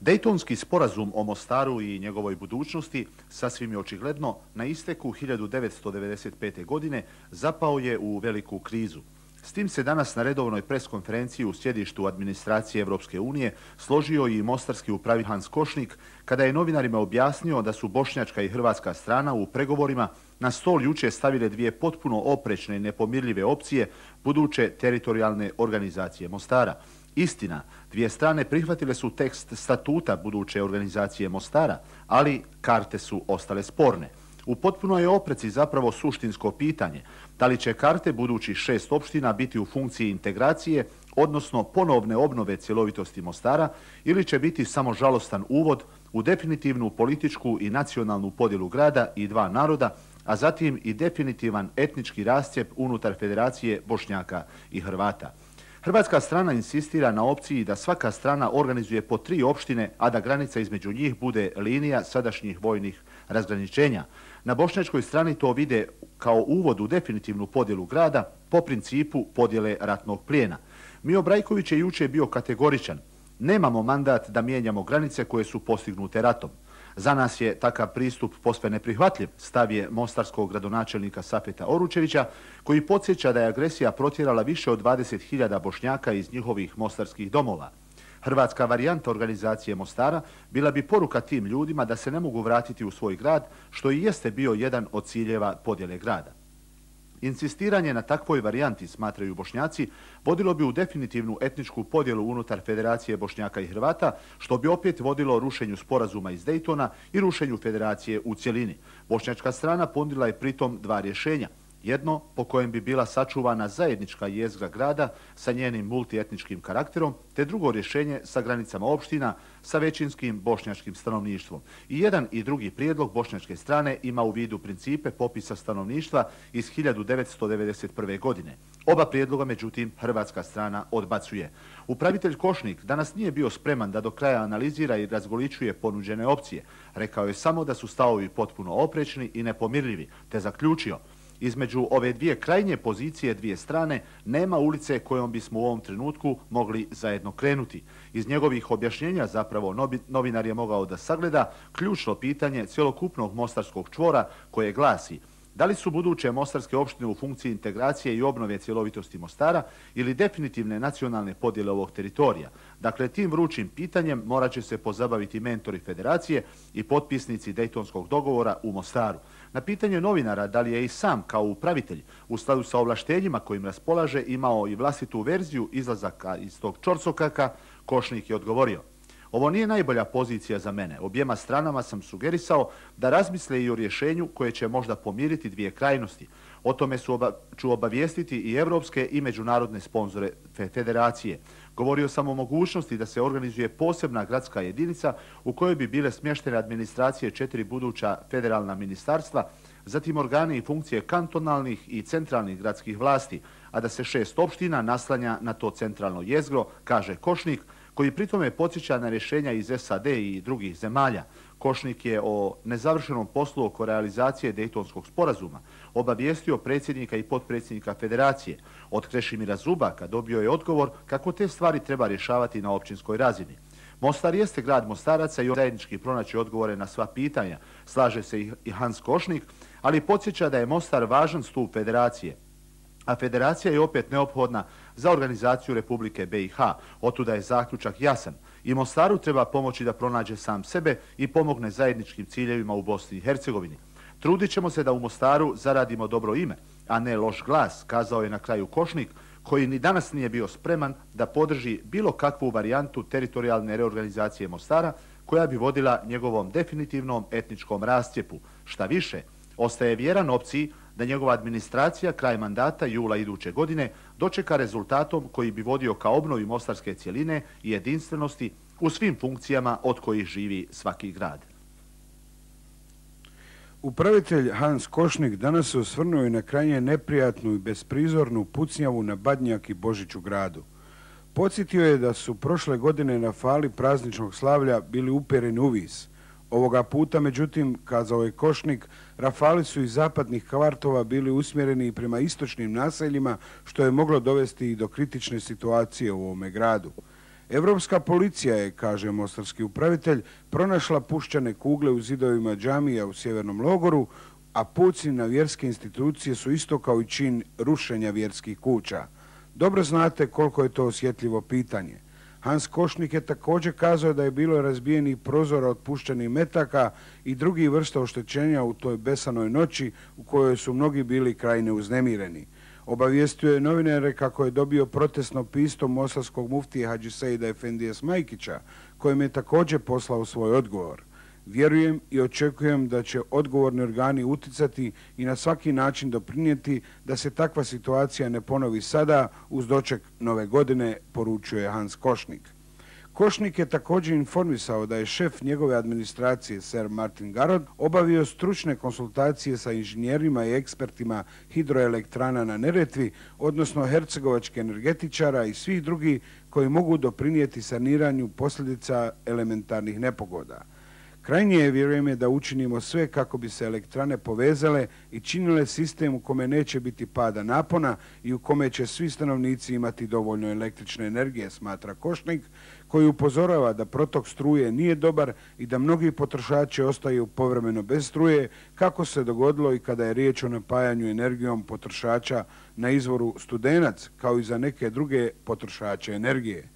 Dejtonski sporazum o Mostaru i njegovoj budućnosti sasvim je očigledno na isteku 1995. godine zapao je u veliku krizu. S tim se danas na redovnoj preskonferenciji u sjedištu administracije Europske unije složio i mostarski upravitelj Hans Košnik kada je novinarima objasnio da su bošnjačka i hrvatska strana u pregovorima na stol jučer stavile dvije potpuno oprečne i nepomirljive opcije buduće teritorijalne organizacije Mostara. Istina, dvije strane prihvatile su tekst statuta buduće organizacije Mostara, ali karte su ostale sporne. U potpunoj je opreci zapravo suštinsko pitanje da li će karte budućih 6 opština biti u funkciji integracije, odnosno ponovne obnove cjelovitosti Mostara, ili će biti samo žalostan uvod u definitivnu političku i nacionalnu podjelu grada i dva naroda, a zatim i definitivan etnički rascjep unutar Federacije Bošnjaka i Hrvata. Hrvatska strana insistira na opciji da svaka strana organizuje po 3 opštine, a da granica između njih bude linija sadašnjih vojnih razgraničenja. Na bošnjačkoj strani to vide kao uvod u definitivnu podjelu grada po principu podjele ratnog plijena. Mio Brajković je jučer bio kategoričan. Nemamo mandat da mijenjamo granice koje su postignute ratom. Za nas je takav pristup posve neprihvatljiv, stav je mostarskog gradonačelnika Safeta Oručevića, koji podsjeća da je agresija protjerala više od 20.000 Bošnjaka iz njihovih mostarskih domova. Hrvatska varijanta organizacije Mostara bila bi poruka tim ljudima da se ne mogu vratiti u svoj grad, što i jeste bio jedan od ciljeva podjele grada. Insistiranje na takvoj varijanti, smatraju Bošnjaci, vodilo bi u definitivnu etničku podjelu unutar Federacije Bošnjaka i Hrvata, što bi opet vodilo rušenju sporazuma iz Dejtona i rušenju Federacije u cjelini. Bošnjačka strana ponudila je pritom dva rješenja. Jedno po kojem bi bila sačuvana zajednička jezgra grada sa njenim multietničkim karakterom, te drugo rješenje sa granicama opština sa većinskim bošnjačkim stanovništvom. I jedan i drugi prijedlog bošnjačke strane ima u vidu principe popisa stanovništva iz 1991. godine. Oba prijedloga, međutim, hrvatska strana odbacuje. Upravitelj Košnik danas nije bio spreman da do kraja analizira i razgoličuje ponuđene opcije. Rekao je samo da su stavovi potpuno oprečni i nepomirljivi, te zaključio: između ove dvije krajnje pozicije dvije strane nema ulice kojom bismo u ovom trenutku mogli zajedno krenuti. Iz njegovih objašnjenja zapravo novinar je mogao da sagleda ključno pitanje cjelokupnog mostarskog čvora koje glasi: da li su buduće mostarske opštine u funkciji integracije i obnove cjelovitosti Mostara ili definitivne nacionalne podjele ovog teritorija? Dakle, tim vrućim pitanjem morat će se pozabaviti mentori Federacije i potpisnici Dejtonskog dogovora u Mostaru. Na pitanje novinara da li je i sam kao upravitelj u skladu sa ovlaštenjima kojim raspolaže imao i vlastitu verziju izlazaka iz tog čorcokaka, Košnik je odgovorio: ovo nije najbolja pozicija za mene. Objema stranama sam sugerisao da razmisle i o rješenju koje će možda pomiriti dvije krajnosti. O tome ću obavijestiti i evropske i međunarodne sponzore Federacije. Govorio sam o mogućnosti da se organizuje posebna gradska jedinica u kojoj bi bile smještene administracije 4 buduća federalna ministarstva, zatim organi i funkcije kantonalnih i centralnih gradskih vlasti, a da se 6 opština naslanja na to centralno jezgro, kaže Košnik, koji pritome podsjeća na rješenja iz SAD i drugih zemalja. Košnik je o nezavršenom poslu oko realizacije Dejtonskog sporazuma obavijestio predsjednika i potpredsjednika Federacije. Od Krešimira Zubaka dobio je odgovor kako te stvari treba rješavati na općinskoj razini. Mostar jeste grad Mostaraca i zajednički pronaći odgovore na sva pitanja, slaže se i Hans Košnik, ali podsjeća da je Mostar važan stup Federacije. A Federacija je opet neophodna za organizaciju Republike BiH. Otuda je zaključak jasan. I Mostaru treba pomoći da pronađe sam sebe i pomogne zajedničkim ciljevima u Bosni i Hercegovini. Trudit ćemo se da u Mostaru zaradimo dobro ime, a ne loš glas, kazao je na kraju Košnik, koji ni danas nije bio spreman da podrži bilo kakvu varijantu teritorijalne reorganizacije Mostara koja bi vodila njegovom definitivnom etničkom rascjepu. Šta više, ostaje vjeran opciji da njegova administracija kraj mandata jula iduće godine dočeka rezultatom koji bi vodio ka obnovi mostarske cjeline i jedinstvenosti u svim funkcijama od kojih živi svaki grad. Upravitelj Hans Košnik danas se osvrnuo i na krajnje neprijatnu i besprizornu pucnjavu na Badnjak i Božić u gradu. Podsjetio je da su prošle godine na fali prazničnog slavlja bili upereni u vis. Ovoga puta, međutim, kazao je Košnik, rafali su iz zapadnih kvartova bili usmjereni i prema istočnim naseljima, što je moglo dovesti i do kritične situacije u ovome gradu. Evropska policija je, kaže mostarski upravitelj, pronašla puščane kugle u zidovima džamija u sjevernom logoru, a puci na vjerske institucije su isto kao i čin rušenja vjerskih kuća. Dobro znate koliko je to osjetljivo pitanje. Hans Košnik je također kazao da je bilo razbijenih prozora od puščanih metaka i drugih vrsta oštećenja u toj besanoj noći u kojoj su mnogi bili krajne uznemireni. Obavijestio je novinare kako je dobio protestno pismo mostarskog muftije Hadži Seida Efendije Smajkića, kojem je također poslao svoj odgovor. Vjerujem i očekujem da će odgovorni organi uticati i na svaki način doprinijeti da se takva situacija ne ponovi sada uz doček nove godine, poručuje Hans Košnik. Košnik je također informisao da je šef njegove administracije, Sir Martin Garrod, obavio stručne konsultacije sa inženjerima i ekspertima hidroelektrana na Neretvi, odnosno hercegovačkih energetičara i svih drugih koji mogu doprinijeti saniranju posljedica elementarnih nepogoda. Krajnje je vjerujem da učinimo sve kako bi se elektrane povezale i činile sistem u kome neće biti pada napona i u kome će svi stanovnici imati dovoljno električne energije, smatra Košnik, koji upozorava da protok struje nije dobar i da mnogi potrošači ostaju povremeno bez struje, kako se dogodilo i kada je riječ o napajanju energijom potrošača na izvoru Studenac, kao i za neke druge potrošače energije.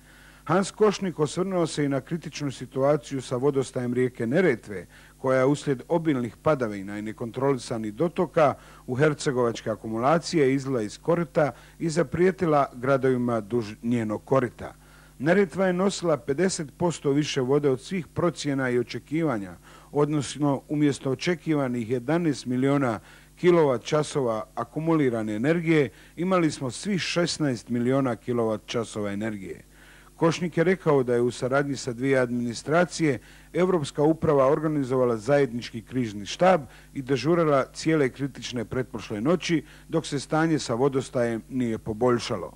Hans Košnik osvrnuo se i na kritičnu situaciju sa vodostajem rijeke Neretve, koja je uslijed obilnih padavina i nekontrolisanih dotoka u hercegovačke akumulacije izlila iz korita i zaprijetila gradovima duž njenog korita. Neretva je nosila 50% više vode od svih procjena i očekivanja, odnosno umjesto očekivanih 11 miliona kilovat-časova akumulirane energije, imali smo svih 16 miliona kilovat-časova energije. Košnik je rekao da je u saradnji sa dvije administracije Europska uprava organizovala zajednički križni štab i dežurala cijele kritične pretprošle noći, dok se stanje sa vodostajem nije poboljšalo.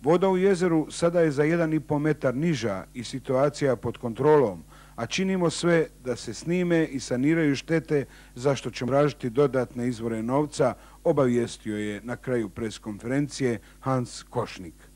Voda u jezeru sada je za 1,5 metar niža i situacija pod kontrolom, a činimo sve da se snime i saniraju štete, za što ćemo tražiti dodatne izvore novca, obavijestio je na kraju preskonferencije Hans Košnik.